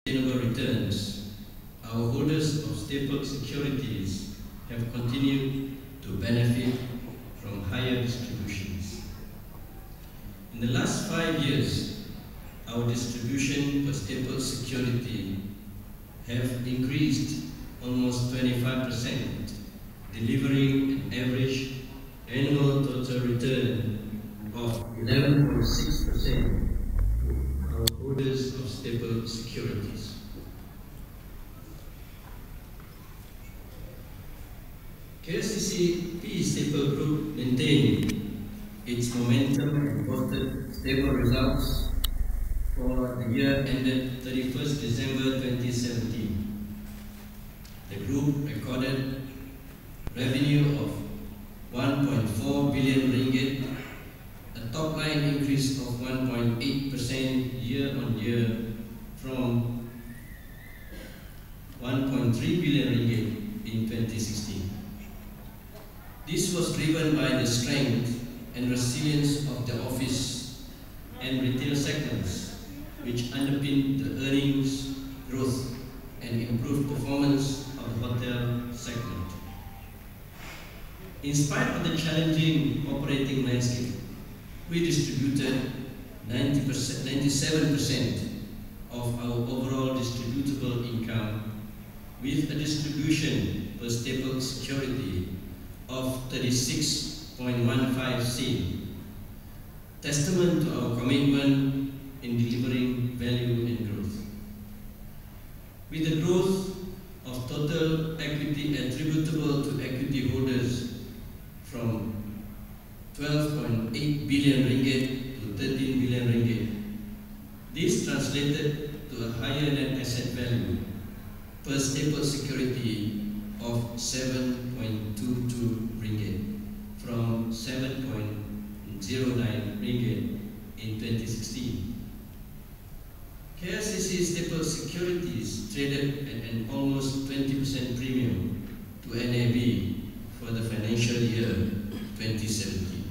sustainable returns, our holders of stapled securities have continued to benefit from higher distributions. In the last 5 years, our distribution per stapled security have increased almost 25%, delivering an average annual total return of 11.6% to our holders of stapled securities. KLCC PE Staple Group maintained its momentum and posted stable results for the year ended 31st December 2017. The group recorded revenue of 1.4 billion ringgit, a top line increase of 1.8% year-on-year from 1.3 billion ringgit in 2016. This was driven by the strength and resilience of the office and retail segments, which underpinned the earnings growth and improved performance of the hotel segment. In spite of the challenging operating landscape, we distributed 97% of our overall distributable income, with a distribution per stapled security of 36.15 sen, testament to our commitment in delivering value and growth. With the growth of total equity attributable to equity holders from 12.8 billion ringgit to 13 billion ringgit, this translated to a higher net asset value per stapled security of 7.22 ringgit from 7.09 ringgit in 2016. KLCC stapled securities traded at an almost 20% premium to NAV for the financial year 2017.